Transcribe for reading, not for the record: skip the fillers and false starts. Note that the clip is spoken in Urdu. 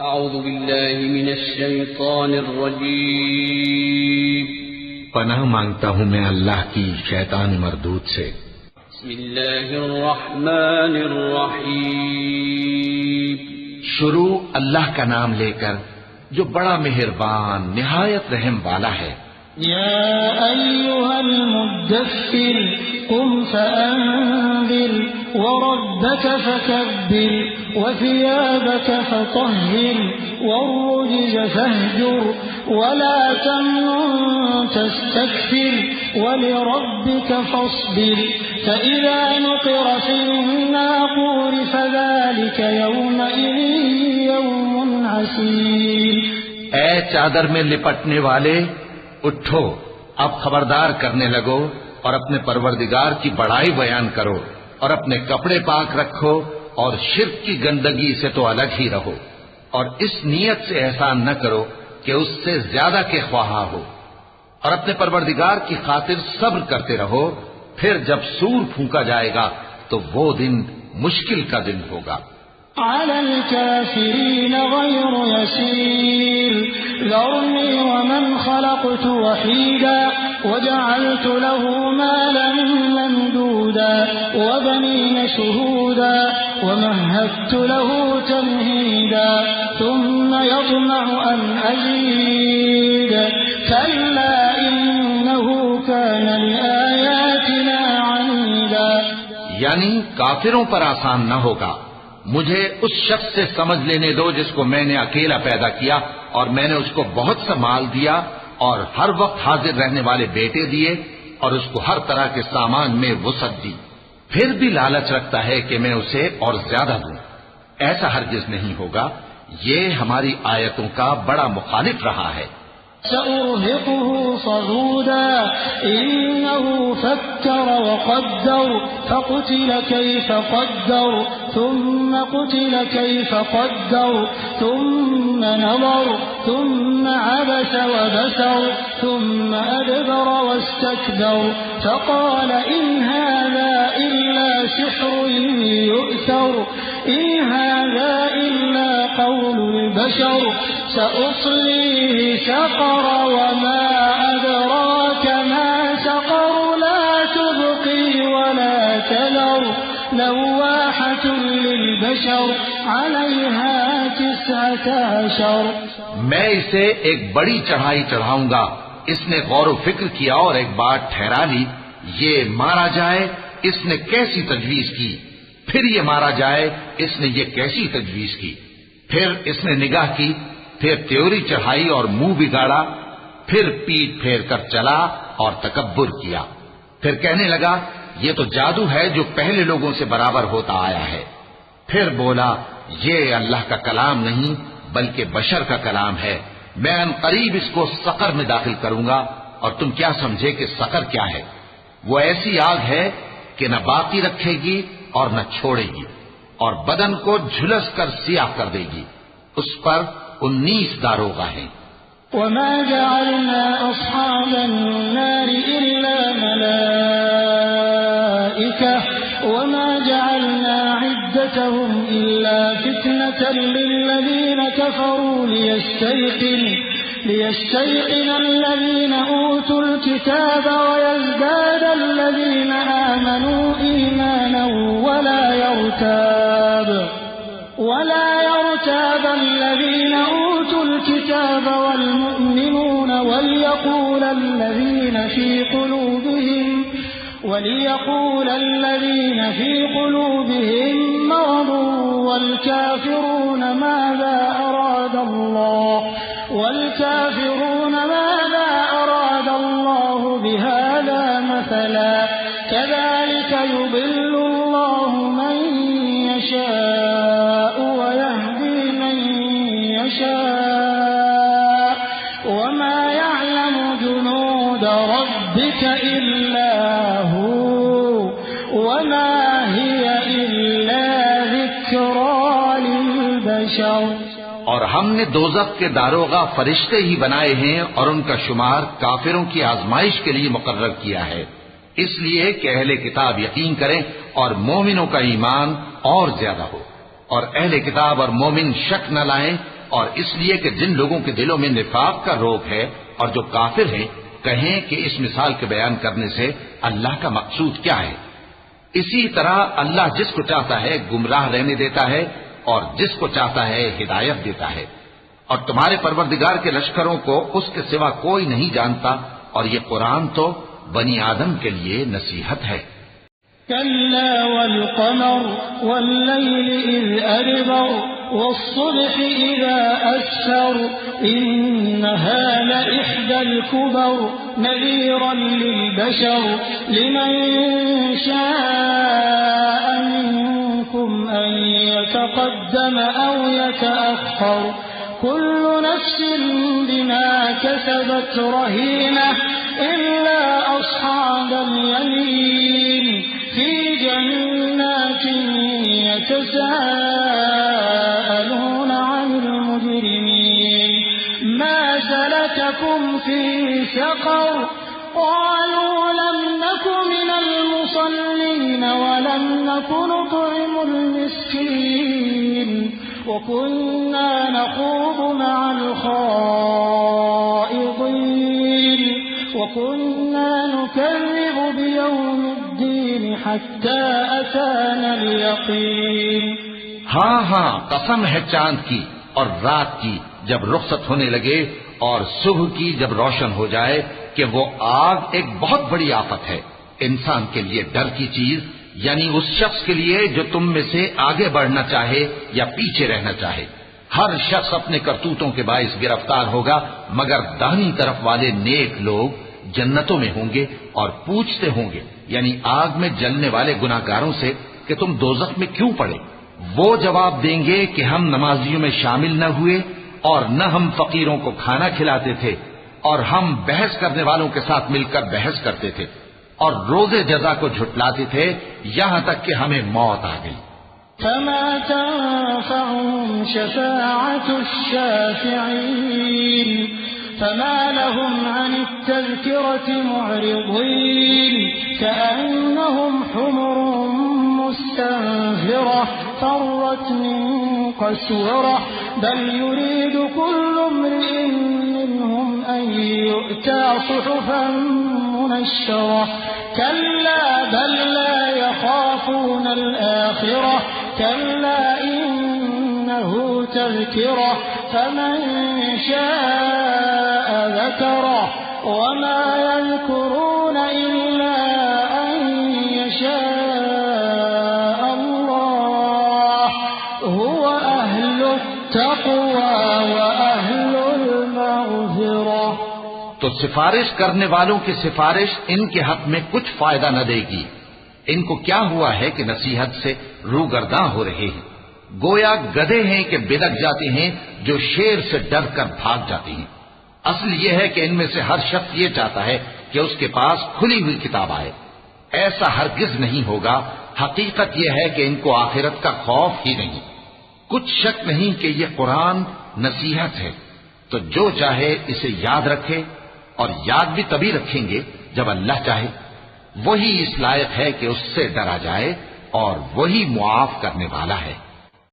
اعوذ باللہ من الشیطان الرجیم پناہ مانگتا ہوں میں اللہ کی شیطان مردود سے۔ بسم اللہ الرحمن الرحیم شروع اللہ کا نام لے کر جو بڑا مہربان نہایت رحم والا ہے۔ یا ایھا المدثر قم فانذر وربك فكبر وثيابك فطهر والرجز فاهجر ولا تمنن تستكثر ولربك فاصبر فإذا نقر في الناقور فذلك يومئذ يوم عسير۔ اے چادر میں لپٹنے والے اٹھو، اب خبردار کرنے لگو اور اپنے پروردگار کی بڑائی بیان کرو اور اپنے کپڑے پاک رکھو اور شرک کی گندگی سے تو الگ ہی رہو، اور اس نیت سے احسان نہ کرو کہ اس سے زیادہ کے خواہاں ہو، اور اپنے پروردگار کی خاطر صبر کرتے رہو، پھر جب سور پھونکا جائے گا تو وہ دن مشکل کا دن ہوگا۔ على الكافرين غير يسير ذرني ومن خلقت وحيدا وجعلت له مالا ممدودا وبنين شهودا ومهدت له تمهيدا ثم يطمع أن أزيد كلا إنه كان لآياتنا عنيدا۔ یعنی کافروں پر آسان نہ ہوگا، مجھے اس شخص سے سمجھ لینے دو جس کو میں نے اکیلا پیدا کیا اور میں نے اس کو بہت سا مال دیا اور ہر وقت حاضر رہنے والے بیٹے دیے اور اس کو ہر طرح کے سامان میں وسعت دی، پھر بھی لالچ رکھتا ہے کہ میں اسے اور زیادہ دوں۔ ایسا ہرگز نہیں ہوگا، یہ ہماری آیتوں کا بڑا مخالف رہا ہے۔ سأرهقه صعودا إنه فكر وقدر فقتل كيف قدر ثم قتل كيف قدر ثم نظر ثم عبس وبسر ثم أدبر واستكبر فقال إن هذا إلا سحر يؤثر إن هذا إلا قول البشر سأصليه سقر وما أدراك ما سقر لا تبقي ولا تذر لواحة للبشر عليها 19 میں اسے ایک بڑی چڑھائی چڑھاؤں گا۔ اس نے غور و فکر کیا اور ایک بات ٹھہرا لی، یہ مارا جائے، اس نے کیسی تجویز کی، پھر یہ مارا جائے، اس نے یہ کیسی تجویز کی، پھر اس نے نگاہ کی، پھر تیوری چڑھائی اور منہ بگاڑا، پھر پیٹ پھیر کر چلا اور تکبر کیا، پھر کہنے لگا یہ تو جادو ہے جو پہلے لوگوں سے برابر ہوتا آیا ہے، پھر بولا یہ اللہ کا کلام نہیں بلکہ بشر کا کلام ہے، میں ان قریب اس کو سقر میں داخل کروں گا، اور تم کیا سمجھے کہ سقر کیا ہے؟ وہ ایسی آگ ہے کہ نہ باقی رکھے گی اور نہ چھوڑے گی، اور بدن کو جھلس کر سیاہ کر دے گی، اس پر 19 داروغہ ہیں۔ وما جعلنا أصحاب النار إلا ملائكة وما جعلنا عدتهم إلا فتنة للذين كفروا ليستيقن الذين أوتوا الكتاب ويزداد الذين آمنوا إيمانا ولا يرتاب الذين أوتوا الكتاب والمؤمنون وليقول الذين في قلوبهم مرض والكافرون ماذا أراد الله بهذا مثلا كذلك يضل الله من يشاء ويهدي من يشاء وما يعلم جنود ربك إلا هو وما هي إلا ذكرى للبشر۔ اور ہم نے دوزخ کے داروغہ فرشتے ہی بنائے ہیں اور ان کا شمار کافروں کی آزمائش کے لیے مقرر کیا ہے، اس لیے کہ اہل کتاب یقین کریں اور مومنوں کا ایمان اور زیادہ ہو۔ اور اہل کتاب اور مومن شک نہ لائیں، اور اس لیے کہ جن لوگوں کے دلوں میں نفاق کا روگ ہے اور جو کافر ہیں کہیں کہ اس مثال کے بیان کرنے سے اللہ کا مقصود کیا ہے۔ اسی طرح اللہ جس کو چاہتا ہے گمراہ رہنے دیتا ہے اور جس کو چاہتا ہے ہدایت دیتا ہے، اور تمہارے پروردگار کے لشکروں کو اس کے سوا کوئی نہیں جانتا، اور یہ قرآن تو بنی آدم کے لیے نصیحت ہے۔ كلا والقمر والليل إذ أدبر والصبح إذا أسفر إنها لإحدى الكبر نذيرا للبشر لمن شاء منكم أن يتقدم أو يتأخر كل نفس بما كسبت رهينة إلا أصحاب اليمين في جنات يتساءلون عن المجرمين ما سلككم في سقر قالوا لم نك من المصلين ولم نك نطعم المسكين وكنا نخوض مع الخائضين وكنا نكذب بيوم الدين حتى أتانا اليقين۔ ہاں ہاں، قسم ہے چاند کی اور رات کی جب رخصت ہونے لگے اور صبح کی جب روشن ہو جائے کہ وہ آگ ایک بہت بڑی آفت ہے، انسان کے لیے ڈر کی چیز، یعنی اس شخص کے لیے جو تم میں سے آگے بڑھنا چاہے یا پیچھے رہنا چاہے۔ ہر شخص اپنے کرتوتوں کے باعث گرفتار ہوگا، مگر داہنی طرف والے نیک لوگ جنتوں میں ہوں گے اور پوچھتے ہوں گے، یعنی آگ میں جلنے والے گناہگاروں سے کہ تم دوزخ میں کیوں پڑے؟ وہ جواب دیں گے کہ ہم نمازیوں میں شامل نہ ہوئے اور نہ ہم فقیروں کو کھانا کھلاتے تھے اور ہم بحث کرنے والوں کے ساتھ مل کر بحث کرتے تھے اور روز جزا کو جھٹلاتے تھے یہاں تک کہ ہمیں موت آ گئی۔ فما تنفعهم شفاعة الشافعين فما لهم عن التذكرة معرضين كأنهم حمر مستنفرة فرت من قسورة بل يريد كل امرئ منهم أن يؤتى صحفا منشرة كلا بل لا يخافون الآخرة كلا إنه تذكرة فمن شاء ذكره وما يذكرون إلا أن يشاء الله هو أهل التقوى وأهل المغفرة۔ تو سفارش کرنے والوں کی سفارش ان کے حق میں کچھ فائدہ نہ دے گی۔ ان کو کیا ہوا ہے کہ نصیحت سے روگرداں ہو رہے ہیں، گویا گدھے ہیں کہ بدک جاتے ہیں جو شیر سے ڈر کر بھاگ جاتے ہیں۔ اصل یہ ہے کہ ان میں سے ہر شخص یہ چاہتا ہے کہ اس کے پاس کھلی ہوئی کتاب آئے، ایسا ہرگز نہیں ہوگا۔ حقیقت یہ ہے کہ ان کو آخرت کا خوف ہی نہیں۔ کچھ شک نہیں کہ یہ قرآن نصیحت ہے، تو جو چاہے اسے یاد رکھے، اور یاد بھی تبھی رکھیں گے جب اللہ چاہے۔ وہی اس لائق ہے کہ اس سے ڈرا جائے اور وہی معاف کرنے والا ہے۔